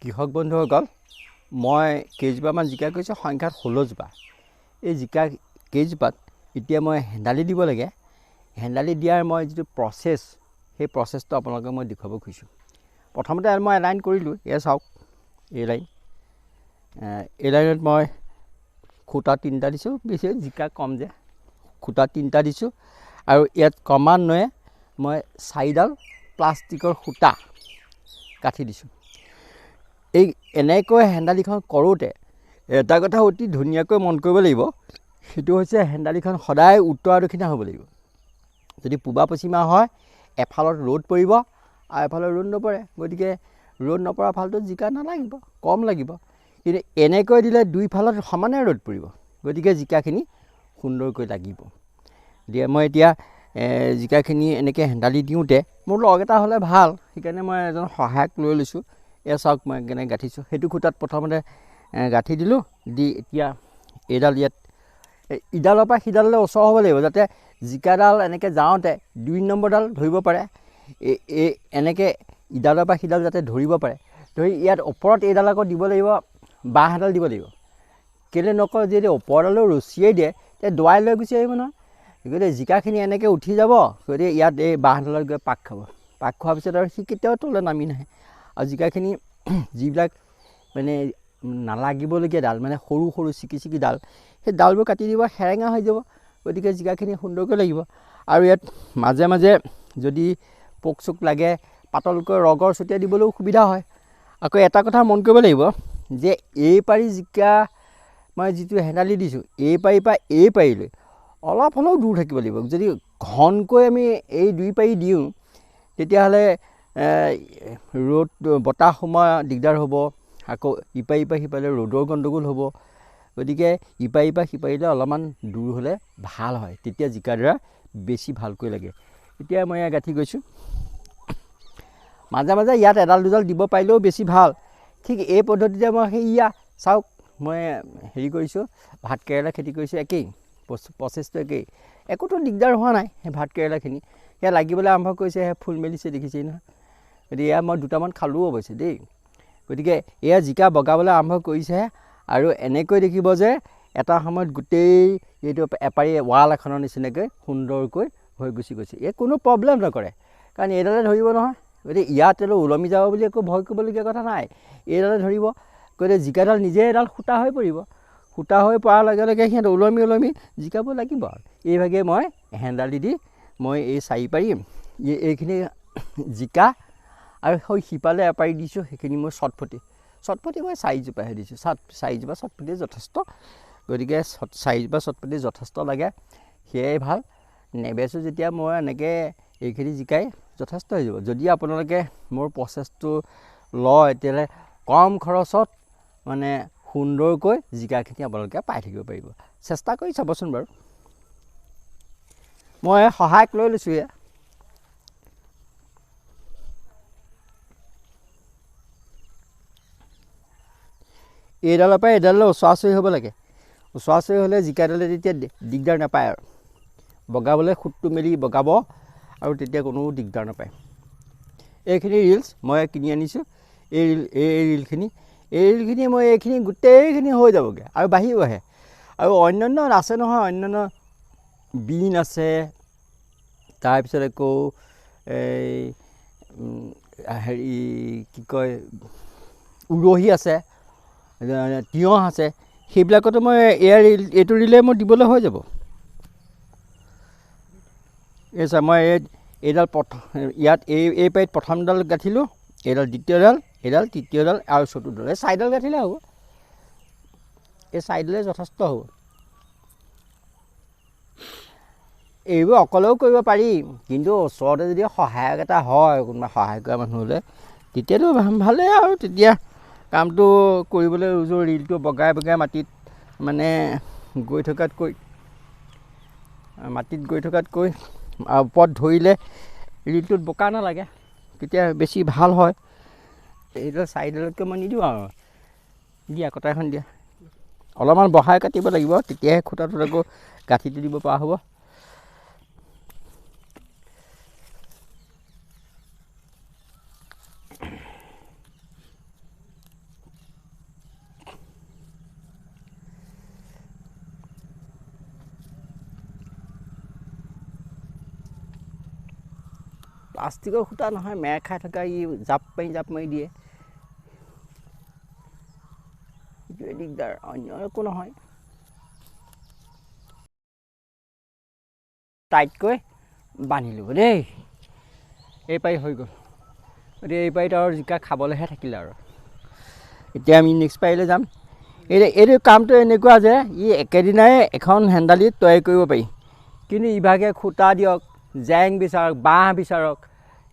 কৃষক বন্ধুসকল মই কেইজোপামান জিকা কৰিছোঁ সংখ্যাত 16 জোপা। এই জিকা কেইজোপাত এতিয়া মই হেন্দালি দিব লাগে। হেন্দালি দিয়াৰ মই যিটো প্ৰচেছ সেই প্ৰচেছটো আপোনালোকক মই দেখুৱাব খুজিছোঁ। প্ৰথমতে মই এলাইন কৰিলোঁ, এয়া চাওক এই লাইনত মই খুঁটা 3টা দিছোঁ। বেছি জিকা কম যে খুঁটা 3টা দিছোঁ আৰু ইয়াত ক্ৰমান্বয়ে মই 4ডাল প্লাষ্টিকৰ সূতা কাঠি দিছোঁ। এই এনেকৈ হেন্দালিখন কৰোঁতে এটা কথা অতি ধুনীয়াকৈ মন কৰিব লাগিব, সেইটো হৈছে হেন্দালিখন সদায় উত্তৰ দক্ষিণা হ'ব লাগিব। যদি পূবা পশ্চিমা হয় এফালত ৰ'দ পৰিব আৰু এফালত ৰ'দ নপৰে, গতিকে ৰ'দ নপৰা ফালটোত জিকা নালাগিব, কম লাগিব। কিন্তু এনেকৈ দিলে দুইফালত সমানে ৰ'দ পৰিব, গতিকে জিকাখিনি সুন্দৰকৈ লাগিব। মই এতিয়া জিকাখিনি এনেকৈ হেন্দালি দিওঁতে মোৰ লগ এটা হ'লে ভাল, সেইকাৰণে মই এজন সহায়ক লৈ লৈছোঁ। এয়া চাওক মই কেনেকৈ গাঁঠিছোঁ। সেইটো খুঁটাত প্ৰথমতে গাঁঠি দিলোঁ, দি এতিয়া এইডাল ইয়াত ইডালৰ পৰা সিডাললৈ ওচৰ হ'ব লাগিব, যাতে জিকাডাল এনেকৈ যাওঁতে 2 নম্বৰডাল ধৰিব পাৰে। এই এনেকৈ ইডালৰ পৰা সিডাল যাতে ধৰিব পাৰে, ধৰি ইয়াত ওপৰত এইডাল আকৌ দিব লাগিব, বাঁহ এডাল দিব লাগিব। কেলৈ নকওঁ, যদি ওপৰডালো ৰছিয়াই দিয়ে তেতিয়া দোৱাই লৈ গুচি আহিব নহয়। গতিকে জিকাখিনি এনেকৈ উঠি যাব, গতিকে ইয়াত এই বাঁহডালত গৈ পাক খাব। পাক খোৱাৰ পিছত আৰু সি কেতিয়াও তললৈ নামি নাহে। আৰু জিকাখিনি যিবিলাক মানে নালাগিবলগীয়া ডাল, মানে সৰু সৰু চিকি চিকি ডাল, সেই ডালবোৰ কাটি দিব, সেৰেঙা হৈ যাব। গতিকে জিকাখিনি সুন্দৰকৈ লাগিব। আৰু ইয়াত মাজে মাজে যদি পোক চোক লাগে পাতলকৈ ৰগৰ ছটিয়াই দিবলৈও সুবিধা হয়। আকৌ এটা কথা মন কৰিব লাগিব যে এই পাৰি জিকা মই যিটো হেন্দালি দিছোঁ, এই পাৰিৰ পৰা এই পাৰিলৈ অলপ হ'লেও দূৰ থাকিব লাগিব। যদি ঘনকৈ আমি এই 2 পাৰি দিওঁ তেতিয়াহ'লে ৰ'দ বতাহ সোমোৱা দিগদাৰ হ'ব। আকৌ ইপাৰিৰ পৰা সিপাৰিলৈ ৰ'দৰ গণ্ডগোল হ'ব। গতিকে ইপাৰিৰ পৰা সিপাৰিলৈ অলপমান দূৰ হ'লে ভাল হয়, তেতিয়া জিকাডৰা বেছি ভালকৈ লাগে। এতিয়া মই এয়া গাঁঠি গৈছোঁ। মাজে মাজে ইয়াত এডাল দুডাল দিব পাৰিলেও বেছি ভাল। ঠিক এই পদ্ধতিতে মই সেয়া চাওক মই হেৰি কৰিছোঁ, ভাত কেৰেলা খেতি কৰিছোঁ, একেই প্ৰচেছটো একেই, একোতো দিগদাৰ হোৱা নাই। সেই ভাত কেৰেলাখিনি সেয়া লাগিবলৈ আৰম্ভ কৰিছে, সেয়া ফুল মেলিছে, দেখিছেই নহয়। গতিকে এয়া মই 2টামান খালোঁ অৱশ্যে দেই। গতিকে এয়া জিকা বগাবলৈ আৰম্ভ কৰিছেহে। আৰু এনেকৈ দেখিব যে এটা সময়ত গোটেই এইটো এপাৰি ৱাল এখনৰ নিচিনাকৈ সুন্দৰকৈ হৈ গুচি গৈছে। এই কোনো প্ৰব্লেম নকৰে, কাৰণ এইডালে ধৰিব নহয়। গতিকে ইয়াত ওলমি যাব বুলি একো ভয় কৰিবলগীয়া কথা নাই, এইডালে ধৰিব। গতিকে জিকাডাল নিজে এডাল সূতা হৈ পৰিব। সূতা হৈ পৰাৰ লগে লগে সিহঁত ওলমি ওলমি জিকাবোৰ লাগিব। আৰু এইভাগে মই হেন্দালি দি মই এই 4 পাৰি এইখিনি জিকা আৰু সেই সিপালে এপাৰি দিছোঁ, সেইখিনি মই চটফটি মই 4 জোপাহে দিছোঁ। 4 জোপা চটফটিয়ে যথেষ্ট। গতিকে 4 জোপা চটফটি যথেষ্ট লাগে, সেয়াই ভাল। নেবেচোঁ যেতিয়া মই এনেকৈ এইখিনি জিকাই যথেষ্ট হৈ যাব। যদি আপোনালোকে মোৰ প্ৰচেছটো লয় তেতিয়াহ'লে কম খৰচত মানে সুন্দৰকৈ জিকাখিনি আপোনালোকে পাই থাকিব পাৰিব। চেষ্টা কৰি চাবচোন বাৰু। মই সহায়ক লৈ লৈছোঁ। এয়া এইডালৰ পৰা এইডাললৈ ওচৰা-ওচৰি হ'ব লাগে। ওচৰা-ওচৰি হ'লে জিকাডালে তেতিয়া দিগদাৰ নাপায় আৰু বগাবলৈ খুঁটটো মেলি বগাব, আৰু তেতিয়া কোনো দিগদাৰ নাপায়। এইখিনি ৰিলছ মই কিনি আনিছোঁ। এই ৰিলখিনি মই এইখিনি গোটেইখিনি হৈ যাবগৈ আৰু বাঢ়িও আহে। আৰু অন্যান্য আছে নহয়, অন্যান্য বিন আছে, তাৰপিছত আকৌ এই হেৰি কি কয় উৰহি আছে, তিয়ঁহ আছে, সেইবিলাকতো মই এইটো ৰিলে মই দিবলৈ হৈ যাব। এই চাওক মই এইডাল ইয়াত এই পাৰিত প্ৰথমডাল গাঁঠিলোঁ, এইডাল দ্বিতীয়ডাল, এইডাল তৃতীয়ডাল আৰু চতুৰ্থডাল, এই 4ডাল গাঁঠিলে হ'ব। এই 4ডালে যথেষ্ট হ'ব। এইবোৰ অকলেও কৰিব পাৰি, কিন্তু ওচৰতে যদি সহায়ক এটা হয়, কোনোবা সহায় কৰা মানুহ হ'লে তেতিয়াতো ভালেই। আৰু তেতিয়া কামটো কৰিবলৈ ৰিলটো বগাই বগাই মাটিত গৈ থকাতকৈ ওপৰত ধৰিলে ৰিলটোত বোকা নালাগে, তেতিয়া বেছি ভাল হয়। এইডাল 4ডালতকৈ মই নিদিওঁ আৰু দিয়া কটাইখন দিয়া। অলপমান বহাই কাটিব লাগিব, তেতিয়াহে খুঁটাটোত আকৌ গাঁঠিটো দিব পৰা হ'ব। প্লাষ্টিকৰ সূতা নহয়, মেৰ খাই থকা ই জাপ মাৰি দিয়ে, এইটোৱে দিগদাৰ, অন্য একো নহয়। টাইটকৈ বান্ধিলোঁ দেই, এই পাৰি হৈ গ'ল। গতিকে এই পাৰিত আৰু জিকা খাবলৈহে থাকিলে আৰু। এতিয়া আমি নেক্সট পাৰিলৈ যাম। এইটো কামটো এনেকুৱা যে ই একেদিনাই এখন হেন্দালি তৈয়াৰ কৰিব পাৰি, কিন্তু ইভাগে খুঁটা দিয়ক, জেং বিচাৰক, বাঁহ বিচাৰক,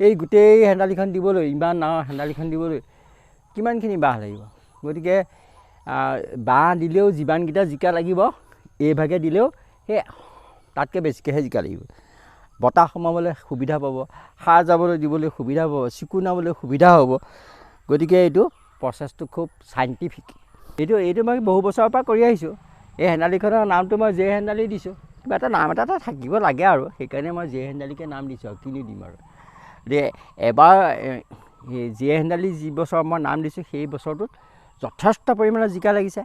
এই গোটেই হেন্দালিখন দিবলৈ, ইমান ডাঙৰ হেন্দালিখন দিবলৈ কিমানখিনি বাঁহ লাগিব। গতিকে বাঁহ দিলেও যিমানকেইটা জিকা লাগিব, এইভাগে দিলেও সেই তাতকৈ বেছিকৈহে জিকা লাগিব। বতাহ সোমাবলৈ সুবিধা পাব, সাৰ যাবলৈ দিবলৈ সুবিধা পাব, চিকুণাবলৈ সুবিধা হ'ব। গতিকে এইটো প্ৰচেছটো খুব চাইণ্টিফিক। এইটো মই বহু বছৰৰ পৰা কৰি আহিছোঁ। এই হেন্দালিখনৰ নামটো মই জে হেন্দালি দিছোঁ। কিবা এটা নাম এটা থাকিব লাগে আৰু, সেইকাৰণে মই জে হেন্দালিকে নাম দিছোঁ আৰু, কিনি দিম আৰু। গতিকে এবাৰ জে হেন্দালি যি বছৰ মই নাম দিছোঁ, সেই বছৰটোত যথেষ্ট পৰিমাণে জিকা লাগিছে।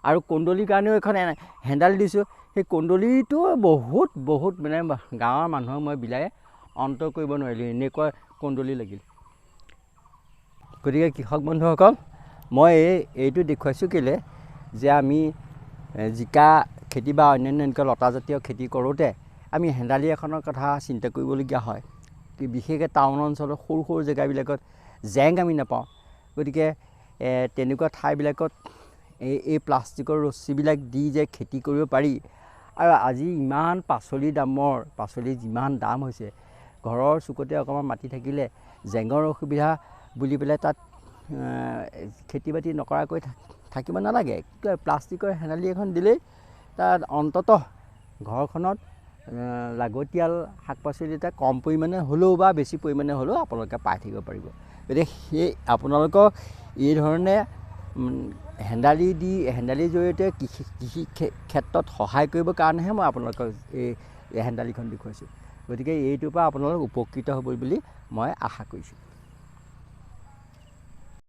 আৰু কন্দলীৰ কাৰণেও এখন হেন্দালি দিছোঁ, সেই কন্দলীটো বহুত মানে গাঁৱৰ মানুহক মই বিলাই অন্ত কৰিব নোৱাৰিলোঁ, এনেকুৱা কন্দলী লাগিল। গতিকে কৃষক বন্ধুসকল, মই এইটো দেখুৱাইছোঁ কেলৈ, যে আমি জিকা খেতি বা অন্যান্য এনেকুৱা লতাজাতীয় খেতি কৰোঁতে আমি হেন্দালি এখনৰ কথা চিন্তা কৰিবলগীয়া হয়। বিশেষকৈ টাউন অঞ্চলৰ সৰু জেগাবিলাকত জেং আমি নাপাওঁ। গতিকে তেনেকুৱা ঠাইবিলাকত এই প্লাষ্টিকৰ ৰছীবিলাক দি যে খেতি কৰিব পাৰি। আৰু আজি ইমান পাচলিৰ যিমান দাম হৈছে, ঘৰৰ চুকতে অকণমান মাটি থাকিলে জেঙৰ অসুবিধা বুলি পেলাই তাত খেতি বাতি নকৰাকৈ থাকিব নালাগে। প্লাষ্টিকৰ হেন্দালি এখন দিলেই তাত অন্ততঃ ঘৰখনত লাগতিয়াল শাক পাচলি এটা কম পৰিমাণে হ'লেও বা বেছি পৰিমাণে হ'লেও আপোনালোকে পাই থাকিব পাৰিব। গতিকে সেই আপোনালোকক এই ধৰণে হেন্দালিৰ জৰিয়তে কৃষি ক্ষেত্ৰত সহায় কৰিবৰ কাৰণেহে মই আপোনালোকক এই হেন্দালিখন দেখুৱাইছোঁ। গতিকে এইটোৰ পৰা আপোনালোক উপকৃত হ'ব বুলি মই আশা কৰিছোঁ।